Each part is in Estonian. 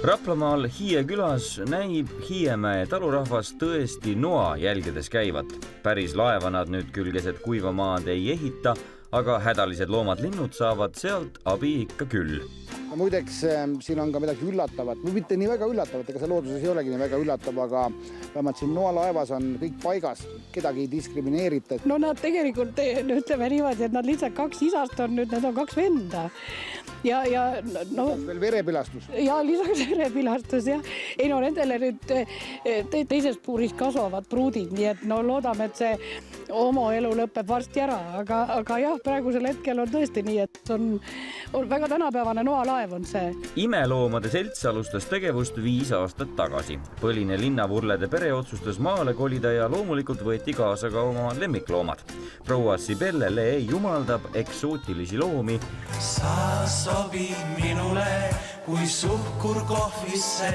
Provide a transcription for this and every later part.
Raplamaal Hiie külas näib Hiiemäe talurahvas tõesti noa jälgedes käivat. Päris laeva nad nüüd küll keset kuiva maad ei ehita, aga hädalised loomad-linnud saavad sealt abi ikka küll. Muideks siin on ka midagi üllatavat, või mitte nii väga üllatavat, ega see looduses ei olegi nii väga üllatav, aga vähemalt siin noalaevas on kõik paigas, kedagi ei diskrimineerita. No nad tegelikult ütleme niimoodi, et nad lihtsalt 2 isast on nüüd, need on 2 venda. Ja no veel verepilastus. Ja lisaks verepilastus, jah. Ei no nendele nüüd teises puuris kasvavad pruudid, nii et no loodame, et see oma elu lõpeb varsti ära, aga jah, praegusel hetkel on tõesti nii, et on väga tänapäevane noalaev on see. Imeloomade selts alustas tegevust 5 aastat tagasi. Põline linnavurlede pere otsustas maale kolida ja loomulikult võeti kaasa ka oma lemmikloomad. Proua Sibellele ei jumaldab eksootilisi loomi. Sa sobi minule kui suhkur kohvisse.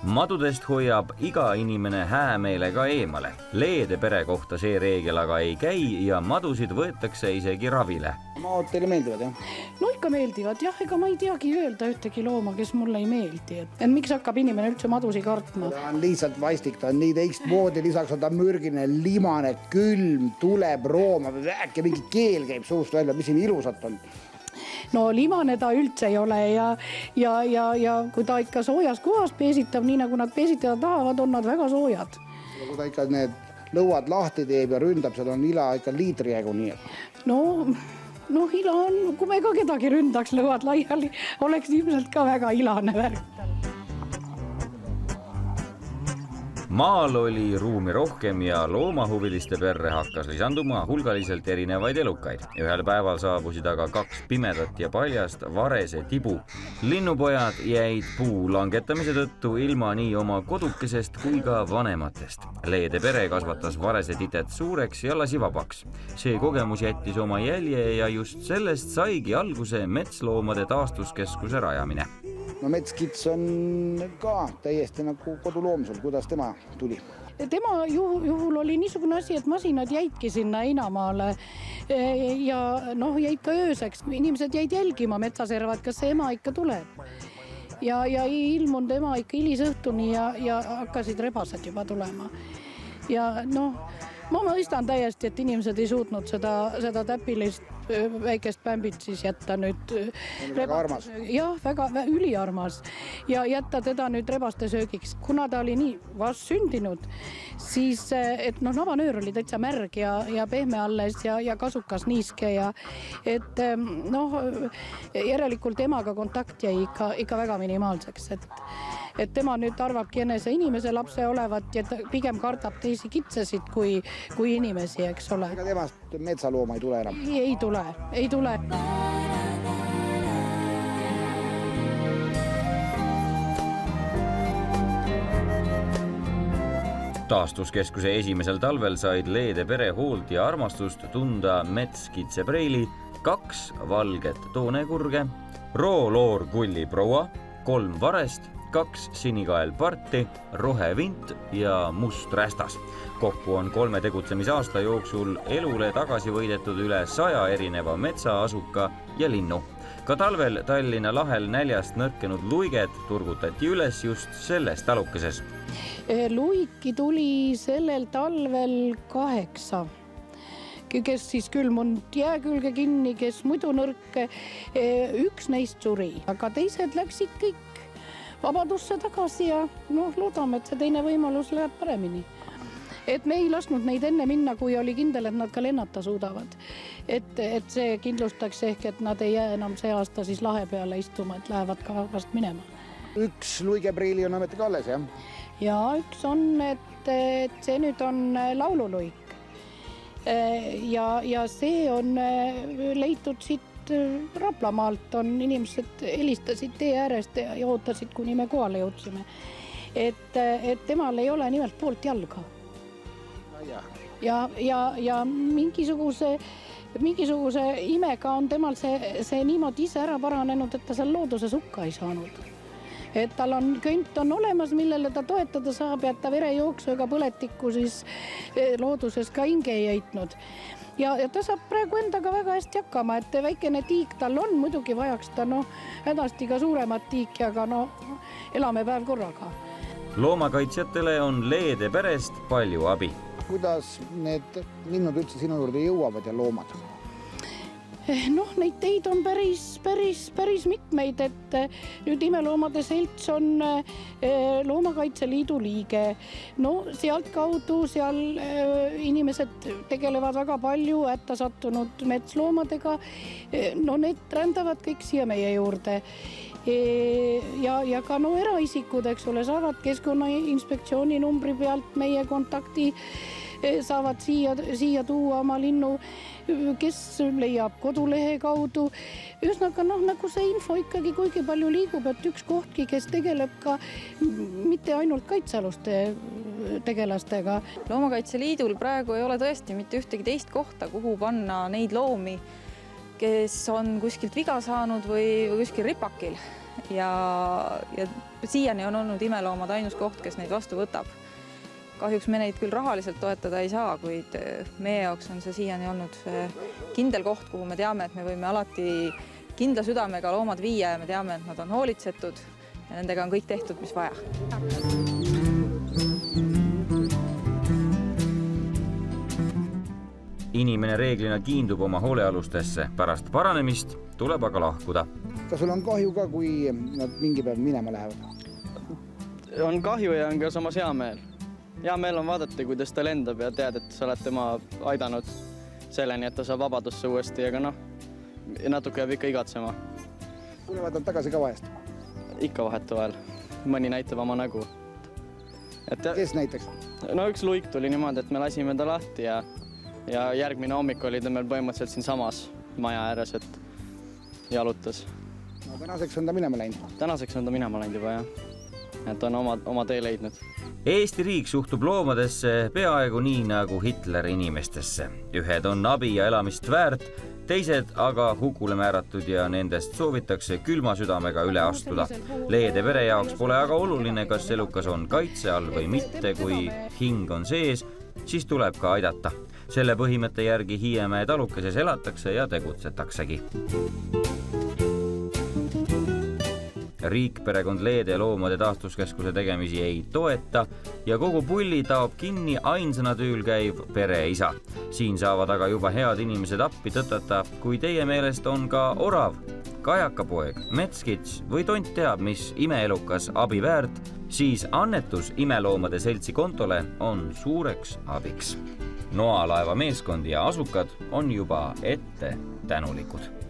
Madudest hoiab iga inimene häämeelega eemale. Leede pere kohta see reegel aga ei käi ja madusid võetakse isegi ravile. Maad teile meeldivad, jah? No ikka meeldivad, jah, ega ma ei teagi öelda ühtegi looma, kes mulle ei meeldi. Et miks hakkab inimene üldse madusi kartma? Ta on lihtsalt vastik, ta on nii teistmoodi, lisaks on ta mürgine, limane, külm, tuleb rooma, äkki mingi keel käib suust välja, mis siin ilusat on. No limane ta üldse ei ole ja kui ta ikka soojas kohas peesitab, nii nagu nad peesitada tahavad, on nad väga soojad. Ja kui ta ikka need lõuad lahti teeb ja ründab, seal on ila ikka liitri jagu nii. No ila on, kui me ka kedagi ründaks lõuad laiali, oleks ilmselt ka väga ilane värk. Maal oli ruumi rohkem ja loomahuviliste perre hakkas lisanduma hulgaliselt erinevaid elukaid. Ühel päeval saabusid aga 2 pimedat ja paljast varese tibu. Linnupojad jäid puu langetamise tõttu ilma nii oma kodukesest kui ka vanematest. Leede pere kasvatas varese titet suureks ja lasi vabaks. See kogemus jättis oma jälje ja just sellest saigi alguse Metsloomade taastuskeskuse rajamine. No Metskits on ka täiesti nagu koduloomsul, kuidas tema tuli? Tema juhul oli niisugune asi, et masinad jäidki sinna Einamaale ja jäid ka ööseks. Inimesed jäid jälgima metsaservad, kas see ema ikka tuleb. Ja ilmunud ema ikka hilisõhtuni ja hakkasid rebased juba tulema. Ja ma mõistan täiesti, et inimesed ei suutnud seda täpilist väikest pämbit siis jätta nüüd. Väga armas. Jah, väga üliarmas ja jätta teda nüüd rebaste söögiks. Kuna ta oli nii vast sündinud, siis navanöör oli täitsa märg ja pehme alles ja kasukas niiske ja et järelikult emaga kontakt jäi ikka väga minimaalseks, et tema nüüd arvabki enese inimese lapse olevat ja pigem kardab teisi kitsasid kui inimesi, eks ole. Ega temast metsalooma ei tule enam? Ei tule. Taastuskeskuse esimesel talvel said Leede pere hoolt ja armastust tunda metskitsepreili, 2 valget toonekurge, rooloor kulli proua, 3 varest, 2 sinikaelparti, rohevint ja must rästas. Kokku on 3 tegutsemisaasta jooksul elule tagasi võidetud üle 100 erineva metsaasuka ja linnu. Ka talvel Tallinna lahel näljast nõrkenud luiget turgutati üles just selles talukeses. Luiki tuli sellel talvel 8. Kes siis külmunud jää külge kinni, kes muidu nõrke. 1 neist suri, aga teised läksid kõik vabadusse tagasi ja loodame, et see teine võimalus läheb paremini. Et me ei lasknud neid enne minna, kui oli kindel, et nad ka lennata suudavad. Et see kindlustaks ehk, et nad ei jää enam see aasta siis lahe peale istuma, et lähevad ka vast minema. 1 luigepreili on ametlik alles, jah? Ja 1 on, et see nüüd on laululuik. Ja see on leitud siit Raplamaalt, on inimesed helistasid tee äärest ja ootasid, kuni me kohale jõudsime. Et temal ei ole nimelt poolt jalga. Ja mingisuguse imega on temal see niimoodi ise ära paranenud, et ta seal looduses hukka ei saanud. et tal on könt on olemas, millele ta toetada saab ja ta verejooksu ega põletikku siis looduses ka hinge ei heitnud. Ja ta saab praegu endaga väga hästi hakkama, et väikene tiik tal on, muidugi vajaks ta hädasti ka suuremat tiiki, aga elame päev korraga. Loomakaitsjatele on Leede perest palju abi. Kuidas need linnud üldse sinu juurde jõuavad ja loomad? Neid teid on päris mitmeid, et nüüd Imeloomade Selts on Loomakaitse Liidu liige. Sealt kaudu seal inimesed tegelevad väga palju hätta sattunud metsloomadega. Need rändavad kõik siia meie juurde. Ja ka eraisikud, eks ole, saavad Keskkonnainspektsiooni numbri pealt meie kontakti, saavad siia tuua oma linnu, kes leiab kodulehe kaudu. Ühesõnaga, nagu see info ikkagi kuigi palju liigub, et üks kohtki, kes tegeleb ka mitte ainult kaitsealuste tegelastega. Loomakaitse Liidul praegu ei ole tõesti mitte ühtegi teist kohta, kuhu panna neid loomi, kes on kuskilt viga saanud või kuskil ripakil. Ja siiani on olnud Imeloomad ainus koht, kes neid vastu võtab. Kahjuks me neid küll rahaliselt toetada ei saa, kuid meie jaoks on see siiani olnud kindel koht, kuhu me teame, et me võime alati kindla südamega loomad viia ja me teame, et nad on hoolitsetud ja nendega on kõik tehtud, mis vaja. Inimene reeglina kiindub oma hoolealustesse. Pärast paranemist tuleb aga lahkuda. Kas sul on kahju ka, kui nad mingi päev minema lähevad? On kahju ja on ka samas hea meel. Hea meel on vaadata, kuidas ta lendab ja tead, et sa oled tema aidanud selleni, et ta saab vabadusse uuesti, aga natuke jääb ikka igatsema. Tulevad nad tagasi ka vahest? Ikka vahetuvahel. Mõni näitab oma nägu. Kes näiteks? Üks luik tuli niimoodi, et me lasime ta lahti ja järgmine hommik oli ta meil põhimõtteliselt siin samas maja ääres, et jalutas. Tänaseks on ta minema läinud? Tänaseks on ta minema läinud juba, jah. Et on oma tee leidnud. Eesti riik suhtub loomadesse peaaegu nii nagu Hitler inimestesse. Ühed on abi ja elamist väärt, teised aga hukule määratud ja nendest soovitakse külma südamega üle astuda. Leede pere jaoks pole aga oluline, kas elukas on kaitse all või mitte, kui hing on sees, siis tuleb ka aidata. Selle põhimõtte järgi Hiiemäe talukeses elatakse ja tegutsetaksegi. Riik perekond Leede loomade taastuskeskuse tegemisi ei toeta ja kogu pulli taob kinni ainsana tööl käiv pereisa. Siin saavad aga juba head inimesed appi tõtata, kui teie meelest on ka orav, kajakapoeg, metskits või tont teab, mis imeelukas abi väärt, siis annetus Imeloomade Seltsi kontole on suureks abiks. Noalaeva meeskond ja asukad on juba ette tänulikud.